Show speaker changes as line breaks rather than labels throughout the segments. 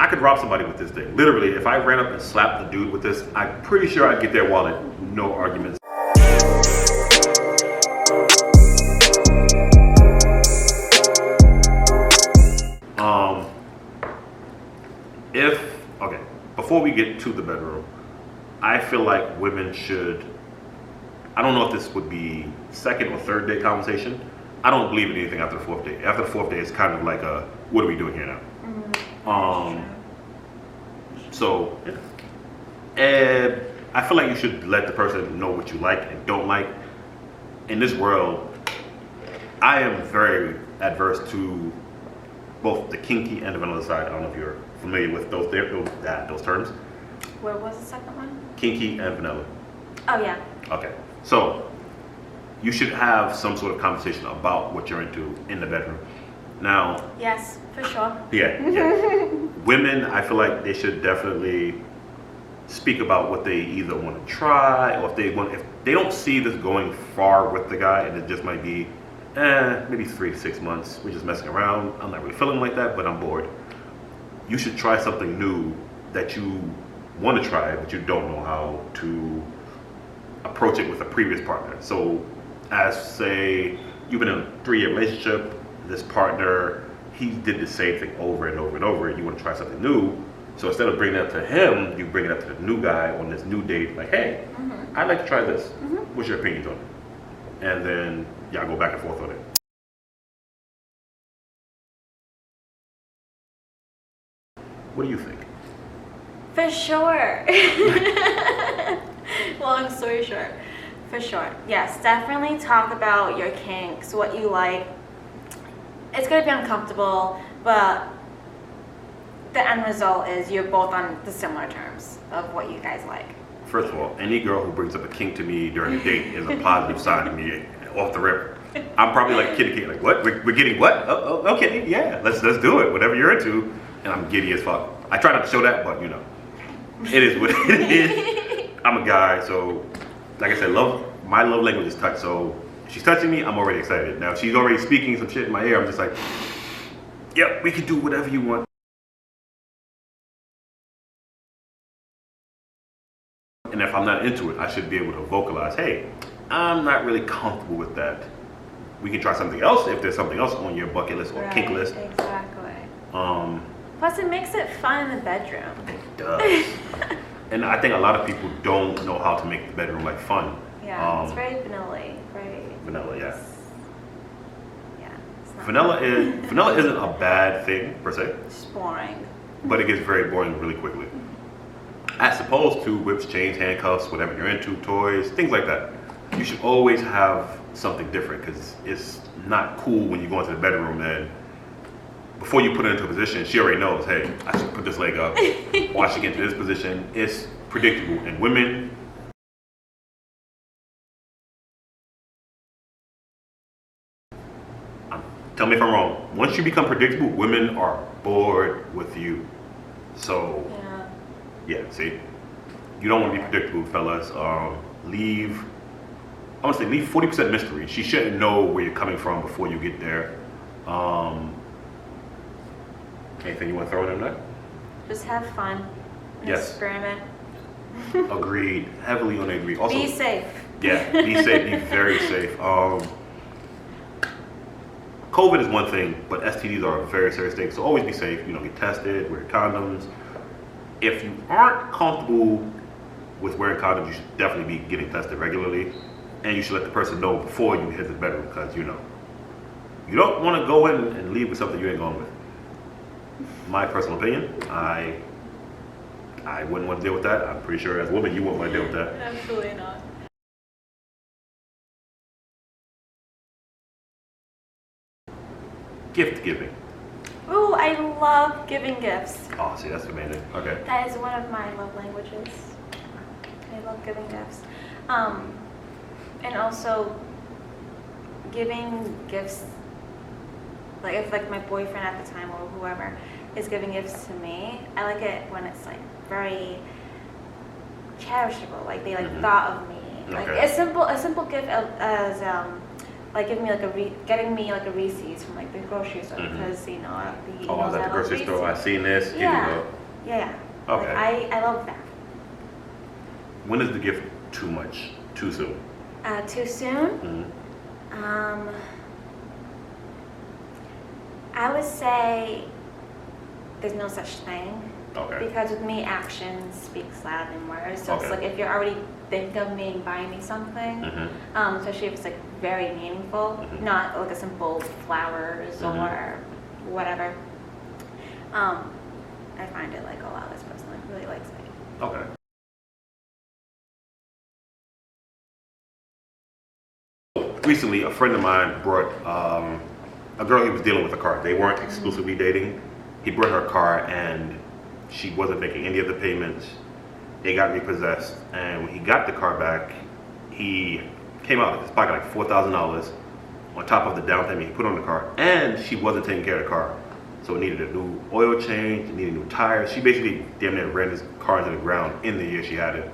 I could rob somebody with this thing. Literally, if I ran up and slapped the dude with this, I'm pretty sure I'd get their wallet. No arguments. Okay, before we get to the bedroom, I feel like women should, I don't know if this would be second or third date conversation. I don't believe in anything after the fourth date. After the fourth date, it's kind of like a, what are we doing here now? So, and I feel like you should let the person know what you like and don't like. In this world, I am very adverse to both the kinky and the vanilla side. I don't know if you're familiar with those terms.
What was the second one?
Kinky and vanilla.
Oh yeah.
Okay, so you should have some sort of conversation about what you're into in the bedroom. Now.
Yes, for sure.
Yeah. Women, I feel like they should definitely speak about what they either want to try, or if they don't see this going far with the guy, and it just might be, maybe 3 to 6 months. We're just messing around. I'm not really feeling like that, but I'm bored. You should try something new that you want to try, but you don't know how to approach it with a previous partner. So, as say, you've been in a 3-year relationship, this partner, he did the same thing over and over and over, and you want to try something new. So instead of bringing it up to him, you bring it up to the new guy on this new date, like, hey, I'd like to try this. What's your opinions on it? And then y'all go back and forth on it. What do you think?
For sure. Long story short, for sure. Yes, definitely talk about your kinks, what you like. It's going to be uncomfortable, but the end result is you're both on the similar terms of what you guys like.
First of all, any girl who brings up a kink to me during a date is a positive sign to me off the rip. I'm probably like kitty, like, what? We're getting what? Oh, okay, yeah, let's do it. Whatever you're into, and I'm giddy as fuck. I try not to show that, but you know, it is what it is. I'm a guy, so like I said, my love language is touch. So if she's touching me, I'm already excited. Now if she's already speaking some shit in my ear, I'm just like, yep, we can do whatever you want. And if I'm not into it, I should be able to vocalize, hey, I'm not really comfortable with that. We can try something else if there's something else on your bucket list or kink list.
Exactly.
Plus
it makes it fun in the bedroom.
It does. And I think a lot of people don't know how to make the bedroom like fun.
Yeah, it's very vanilla-y.
Vanilla, yeah.
Yeah.
Vanilla isn't a bad thing per se.
It's boring.
But it gets very boring really quickly. As opposed to whips, chains, handcuffs, whatever you're into, toys, things like that. You should always have something different, because it's not cool when you go into the bedroom and before you put her into a position, she already knows, hey, I should put this leg up, or I should get to this position. It's predictable. And women, tell me if I'm wrong, once you become predictable, women are bored with you. So, yeah, see, you don't want to be predictable, fellas. Leave 40% mystery. She shouldn't know where you're coming from before you get there. Anything you want to throw in there?
Just have fun.
Yes.
Experiment.
Agreed. Heavily on agree. Also,
be safe.
Yeah, be safe. Be very safe. COVID is one thing, but STDs are a very serious thing. So always be safe. You know, get tested, wear condoms. If you aren't comfortable with wearing condoms, you should definitely be getting tested regularly. And you should let the person know before you hit the bedroom, because you know, you don't want to go in and leave with something you ain't going with. My personal opinion, I wouldn't want to deal with that. I'm pretty sure as a woman you wouldn't want to deal with that.
Absolutely not.
Gift giving.
Ooh, I love giving gifts.
Oh, see, that's amazing. Okay.
That is one of my love languages. I love giving gifts. And also giving gifts, like if like my boyfriend at the time or whoever is giving gifts to me, I like it when it's like very cherishable, like they like thought of me. Like a simple gift as like getting me like a Reese's from like the grocery store because you know he
Oh, I was
knows
at the
I love
grocery store. I
Reese's.
seen this. Here
Yeah,
you go.
yeah.
Okay.
Like, I love that.
When is the gift too much? Too soon?
Too soon? I would say there's no such thing.
Okay.
Because with me, actions speaks louder than words. So
Okay.
it's like if you're already thinking of me and buying me something, especially if it's like very meaningful, not like a simple flowers or whatever. I find it like, oh wow, this person like really likes me.
Okay. Recently, a friend of mine brought a girl he was dealing with a car. They weren't exclusively dating. He brought her a car and she wasn't making any of the payments. It got repossessed, and when he got the car back, he came out of his pocket like $4,000 on top of the down payment he put on the car, and she wasn't taking care of the car. So it needed a new oil change, it needed new tires. She basically damn near ran his car into the ground in the year she had it.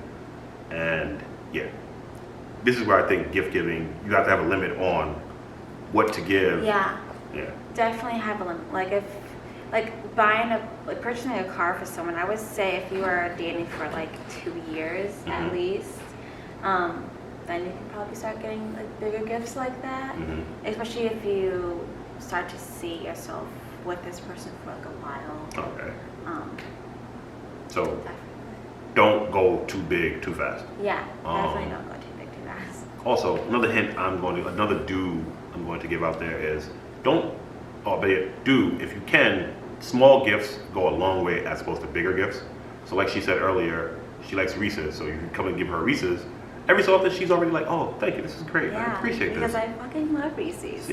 And yeah, this is where I think gift giving, you have to have a limit on what to give.
Yeah.
Yeah.
Definitely have a limit. Like if purchasing a car for someone, I would say if you are dating for like 2 years at least, then you can probably start getting like bigger gifts like that. Especially if you start to see yourself with this person for like a while.
Okay. So
Definitely.
don't go too big too fast.
Yeah, definitely don't go too big too fast.
Also, another hint another do I'm going to give out there is do if you can, small gifts go a long way as opposed to bigger gifts. So like she said earlier, she likes Reese's, so you can come and give her Reese's. Every so often she's already like, oh, thank you, this is great, I appreciate
because
this.
I fucking love Reese's.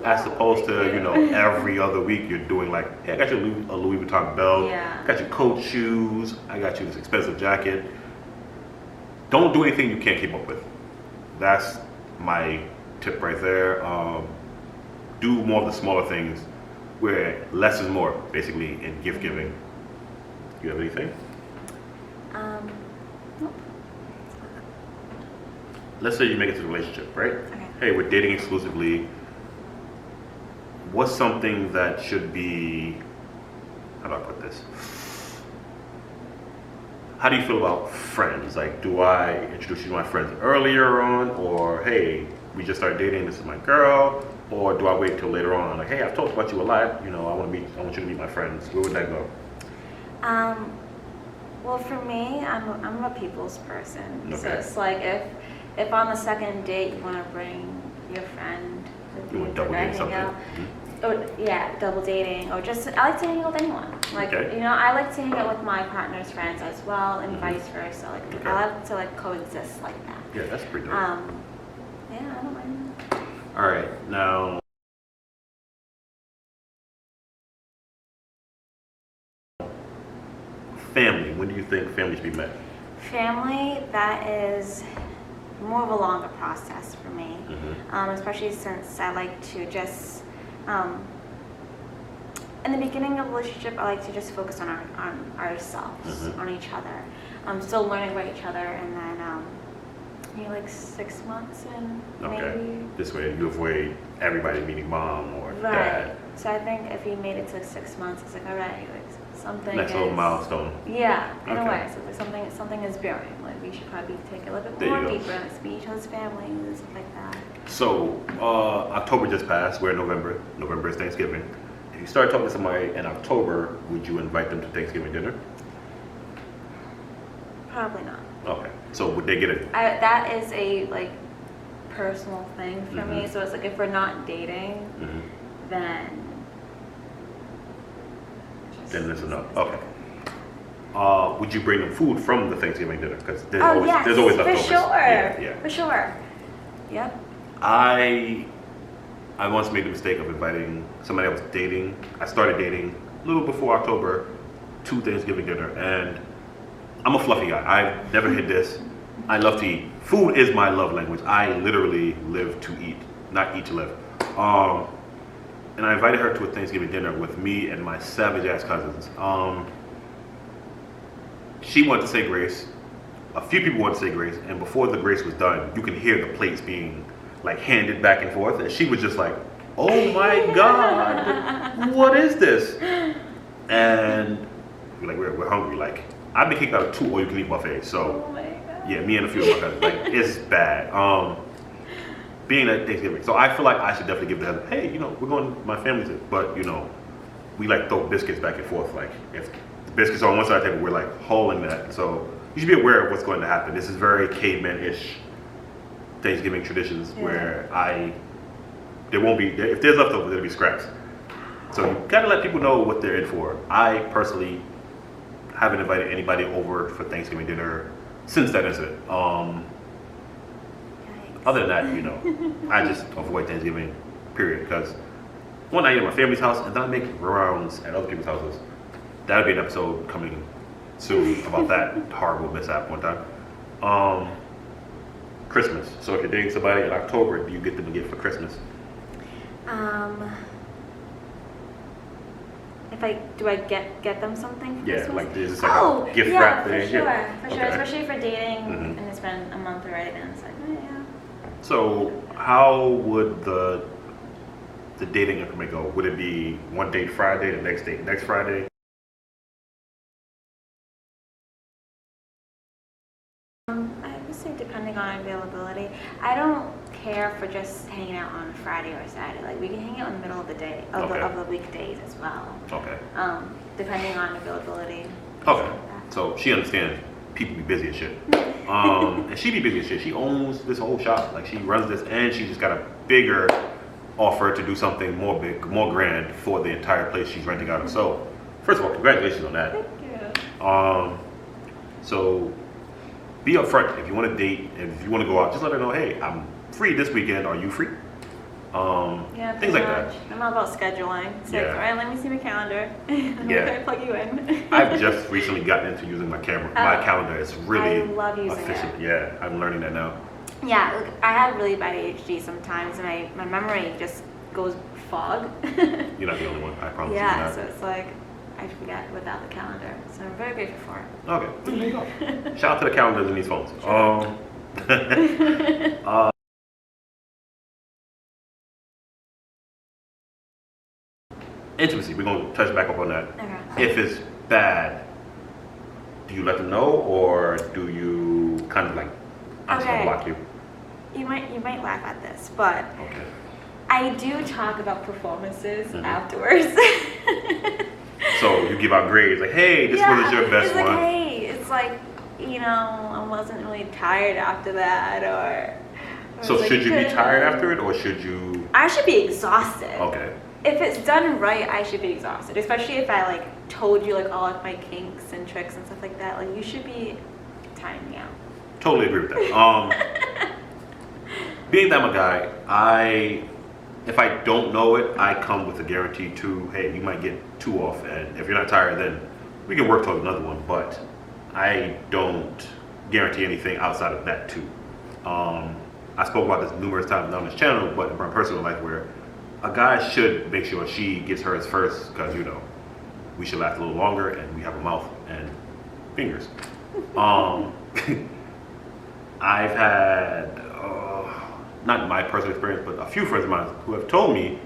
As opposed to, every other week you're doing like, hey, I got you a Louis Vuitton belt, I got you Coach shoes, I got you this expensive jacket. Don't do anything you can't keep up with. That's my tip right there. Do more of the smaller things where less is more, basically, in gift giving. You have anything?
Nope.
Let's say you make it to a relationship, right?
Okay.
Hey, we're dating exclusively. What's something that should be, how do I put this? How do you feel about friends? Like, do I introduce you to my friends earlier on? Or, hey, we just started dating, this is my girl? Or do I wait till later on? Like, hey, I've talked about you a lot, I want you to meet my friends. Where would that go?
Well, for me, I'm a people's person.
Okay.
So it's like if on the second date you want to bring your friend,
You want double date something?
Double dating, or just I like to hang out with anyone. Like I like to hang out with my partner's friends as well, and vice versa. Like I like to like coexist like that.
Yeah, that's pretty dope.
Yeah, I don't mind.
All right, now. Family. When do you think family should be met?
Family, that is more of a longer process for me, especially since I like to just, in the beginning of a relationship, I like to just focus on ourselves, on each other. I'm still learning about each other, and then maybe like 6 months in, maybe.
This way you avoid everybody meeting mom or dad.
So I think if you made it to 6 months, it's like, all right, like something
next little milestone.
Yeah, in a way. So something is brewing. Like we should probably take a little bit more deeper. Let's meet each other's families and stuff like that.
So October just passed. We're in November. November is Thanksgiving. If you start talking to somebody in October, would you invite them to Thanksgiving dinner?
Probably not.
Okay. So would they get it?
That is a like personal thing for me. So it's like if we're not dating, then
it's enough. Okay. Would you bring them food from the Thanksgiving dinner? Because there's
yes,
always leftovers.
For sure.
Yeah.
For sure. Yep.
I once made the mistake of inviting somebody I was dating. I started dating a little before October to Thanksgiving dinner, and I'm a fluffy guy. I've never hid this. I love to eat. Food is my love language. I literally live to eat, not eat to live. And I invited her to a Thanksgiving dinner with me and my savage ass cousins. She wanted to say grace. A few people wanted to say grace, and before the grace was done, you can hear the plates being like handed back and forth, and she was just like, "Oh my God, what is this?" And we're hungry. Like, I've been kicked out of 2 all-you-can-eat buffets, so
Oh my God.
yeah, me and a few of my cousins, like, it's bad. Being at Thanksgiving, so I feel like I should definitely give the heads up. Hey, we're going to my family's, but we like throw biscuits back and forth. Like, if the biscuits are on one side of the table, we're like holding that. So you should be aware of what's going to happen. This is very caveman-ish Thanksgiving traditions where there won't be, if there's leftovers, there'll be scraps. So you gotta let people know what they're in for. I personally haven't invited anybody over for Thanksgiving dinner since that incident. Other than that, I just avoid Thanksgiving, period. Because one, I eat at my family's house, and then I make rounds at other people's houses. That'll be an episode coming soon about that horrible mishap one time. Christmas. So if you're dating somebody in October, do you get them a gift for Christmas?
Do I get them something for Christmas?
Like is this like a gift wrap thing?
For sure,
Okay.
especially for dating, and it's been a month already, then it's like, yeah.
So how would the dating increment go? Would it be one date Friday, the next date next Friday?
I would say depending on availability. I don't care for just hanging out on Friday or Saturday. Like, we can hang out in the middle of the day, of the weekdays as well.
Okay.
Depending on availability.
Okay. So she understands people be busy as shit. And she be busy as shit. She owns this whole shop. Like, she runs this, and she just got a bigger offer to do something more big, more grand for the entire place she's renting out of. So, first of all, congratulations on that.
Thank you.
So be upfront. If you want to date, and if you want to go out, just let her know, hey, I'm free this weekend. Are you free? Things like that.
I'm all about scheduling. It's like, all right, let me see my calendar. I plug you in.
I've just recently gotten into using my calendar. It's really
I love using
efficient.
it.
Yeah, I'm learning that now.
Yeah, look, I have really bad ADHD sometimes, and my memory just goes fog.
You're not the only one. I promise you.
Yeah, so it's like I forget without the calendar. So I'm very grateful for it.
Okay, there you go. Shout out to the calendars in these phones.
Sure.
Intimacy, we're going to touch back up on that.
Okay.
If it's bad, do you let them know, or do you kind of like, I'm just going to block you?
You might laugh at this, but
okay.
I do talk about performances afterwards.
So you give out grades like, hey, this wasn't your best one.
Hey, it's like, I wasn't really tired after that, or
so should you be tired after it, or should you?
I should be exhausted.
Okay.
If it's done right, I should be exhausted. Especially if I told you all of my kinks and tricks and stuff like that. Like, you should be timing me out.
Totally agree with that. Being that I'm a guy, if I don't know it, I come with a guarantee to, hey, you might get 2 off, and if you're not tired, then we can work towards another one. But I don't guarantee anything outside of that 2. I spoke about this numerous times on this channel, but in my personal life, where a guy should make sure she gets hers first, because we should last a little longer, and we have a mouth and fingers. I've had not my personal experience, but a few friends of mine who have told me,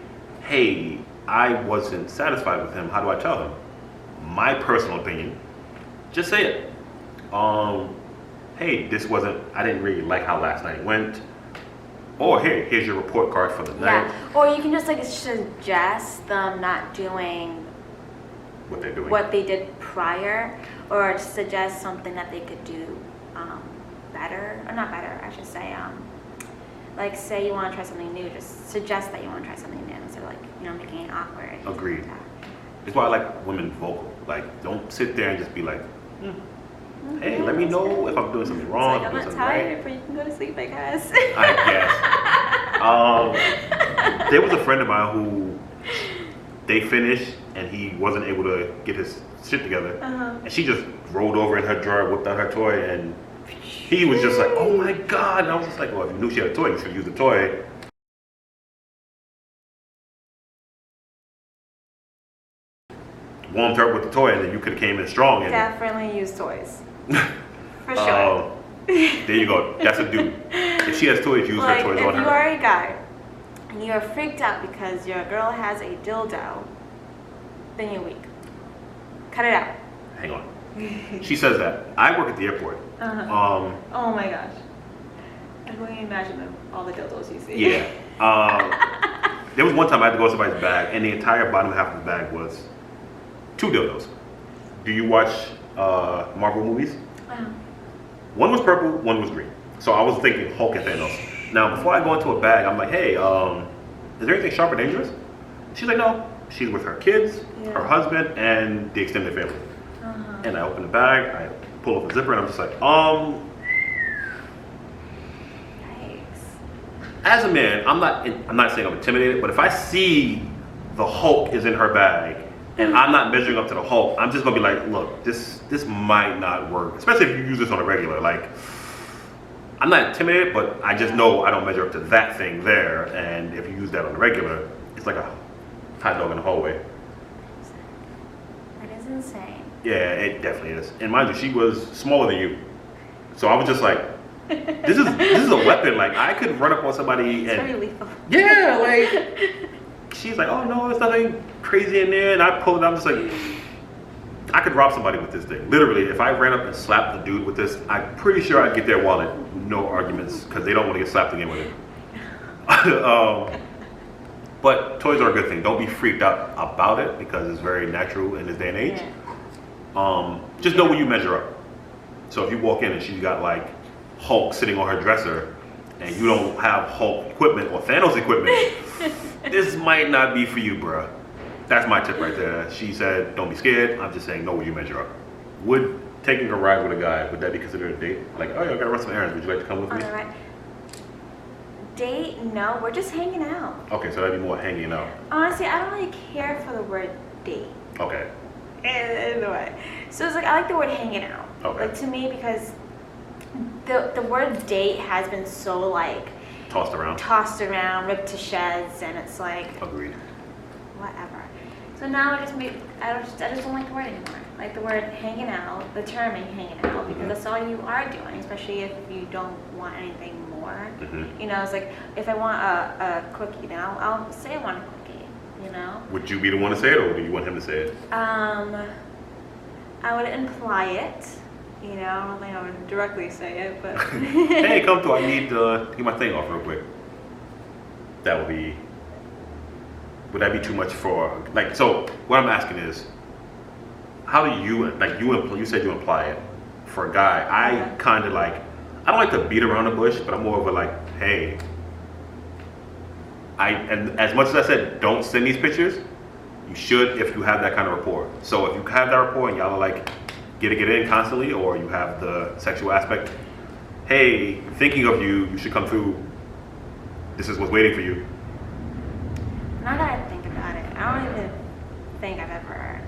hey, I wasn't satisfied with him. How do I tell him? My personal opinion, just say it. Hey, I didn't really like how last night went. Or hey, here's your report card for the night.
Yeah, or you can just suggest them not doing
what they're doing,
what they did prior, or suggest something that they could do better, or not better, I should say. Like, say you want to try something new, just suggest that you want to try something new instead of making it awkward.
Agreed. That's why I like women vocal. Like, don't sit there and just be like, hey, let me know if I'm doing something wrong.
It's like, I'm not tired, but you can go to sleep, I guess.
I guess. There was a friend of mine who they finished and he wasn't able to get his shit together. And she just rolled over in her drawer, whipped out her toy, and he was just like, oh my God. And I was just like, well, if you knew she had a toy, you should use the toy. Warmed her up with the toy, and then you could have came in strong. And
definitely use toys. For sure.
There you go. That's a dude. If she has toys, use her toys on
If you
her.
are a guy and you are freaked out because your girl has a dildo, then you're weak. Cut it out.
Hang on. She says that. I work at the airport.
Oh my gosh. I can only imagine all the dildos you see.
Yeah. There was one time I had to go to somebody's bag, and the entire bottom half of the bag was 2 dildos. Do you watch Marvel movies? One was purple, one was green. So I was thinking Hulk and Thanos. Now, before I go into a bag, I'm like, hey, is there anything sharp or dangerous? She's like, no. She's with her kids, her husband, and the extended family. And I open the bag, I pull up the zipper, and I'm just like,
Yikes.
As a man, I'm not saying I'm intimidated, but if I see the Hulk is in her bag, and I'm not measuring up to the Hulk, I'm just gonna be like, look, this might not work. Especially if you use this on a regular. Like, I'm not intimidated, but I just know I don't measure up to that thing there. And if you use that on a regular, it's like a hot dog in the hallway.
That is insane.
Yeah, it definitely is. And mind you, she was smaller than you, so I was just like, this is a weapon. Like, I could run up on somebody
It's
and
very lethal.
yeah, like. She's like, oh no, there's nothing crazy in there. And I pull it out, I'm just like, I could rob somebody with this thing. Literally, if I ran up and slapped the dude with this, I'm pretty sure I'd get their wallet. No arguments, because they don't want to get slapped again with it. But toys are a good thing. Don't be freaked out about it, because it's very natural in this day and age. Just know when you measure up. So if you walk in and she's got like Hulk sitting on her dresser, and you don't have Hulk equipment or Thanos equipment, this might not be for you, bruh. That's my tip right there. She said, don't be scared. I'm just saying, know where you measure up. Would taking a ride with a guy, would that be considered a date? Like, oh yeah, I gotta run some errands. Would you like to come with me?
Alright. Date? No, we're just hanging out.
Okay, so that'd be more hanging out.
Honestly, I don't really care for the word date.
Okay.
In a way. So it's like, I like the word hanging out.
Okay.
Like, to me, because the word date has been so like
Tossed around,
ripped to shreds, and it's like
Agreed.
whatever. So now I just don't like the word anymore. Like the word hanging out, the term hanging out, because that's all you are doing, especially if you don't want anything more. You know, it's like if I want a cookie now, I'll say I want a cookie, you know?
Would you be the one to say it, or do you want him to say it?
I would imply it. You know, I don't think I would directly say it, but
Hey, come through. I need to get my thing off real quick. Would that be too much for, like, so what I'm asking is, how do you, like, you said you imply it for a guy. I kind of like, I don't like to beat around the bush, but I'm more of a like, hey, and as much as I said, don't send these pictures, you should if you have that kind of rapport. So if you have that rapport and y'all are like, get in constantly, or you have the sexual aspect, hey, thinking of you, you should come through, this is what's waiting for you.
now that I think about it, I don't even think I've ever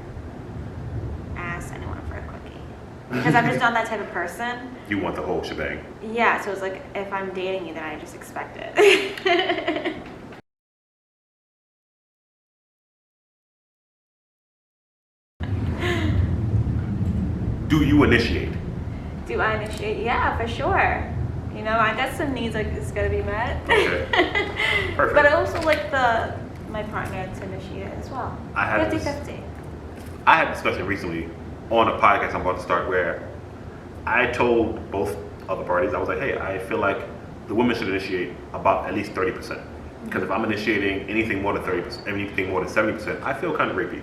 asked anyone for a cookie. Because I'm just not that type of person.
You want the whole shebang.
Yeah, so it's like, if I'm dating you, then I just expect it.
Do you initiate?
Do I initiate? Yeah, for sure. You know, I got some needs like it's gotta be met.
Okay. Perfect.
But I also like my partner to initiate it as well.
I had
50-50.
I had a discussion recently on a podcast I'm about to start where I told both other parties, I was like, hey, I feel like the women should initiate about at least 30%. Because if I'm initiating anything more than 30%, anything more than 70%, I feel kind of rapey.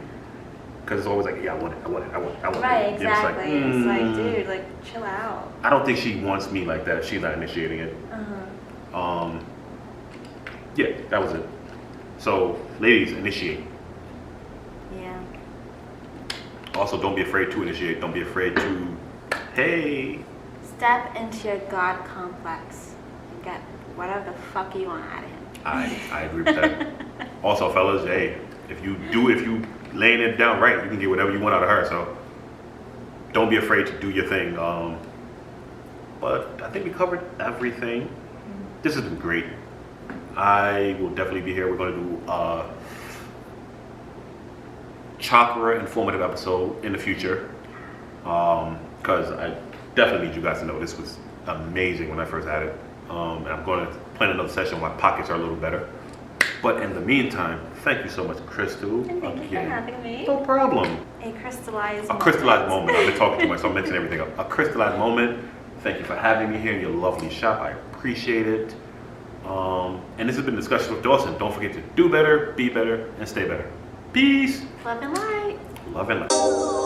Because it's always like, yeah, I want it.
Right,
And
exactly. It's like,
mm,
dude, like, chill out.
I don't think she wants me like that if she's not initiating it. Yeah, that was it. So, ladies, initiate.
Yeah.
Also, don't be afraid to initiate. Don't be afraid to, hey.
Step into your God complex and get whatever the fuck you want out of him.
I agree with that. Also, fellas, hey, if you laying it down right, you can get whatever you want out of her. So don't be afraid to do your thing. But I think we covered everything. This has been great. I will definitely be here. We're going to do a chakra informative episode in the future. Because I definitely need you guys to know this was amazing when I first had it. And I'm going to plan another session when my pockets are a little better. But in the meantime, thank you so much, Crystal.
And thank you for having me.
No problem.
A crystallized
A crystallized moment. I've been talking too much, so I'm mixing everything up. A crystallized moment. Thank you for having me here in your lovely shop. I appreciate it. And this has been Discussions with Dawson. Don't forget to do better, be better, and stay better. Peace.
Love and light.
Love and light.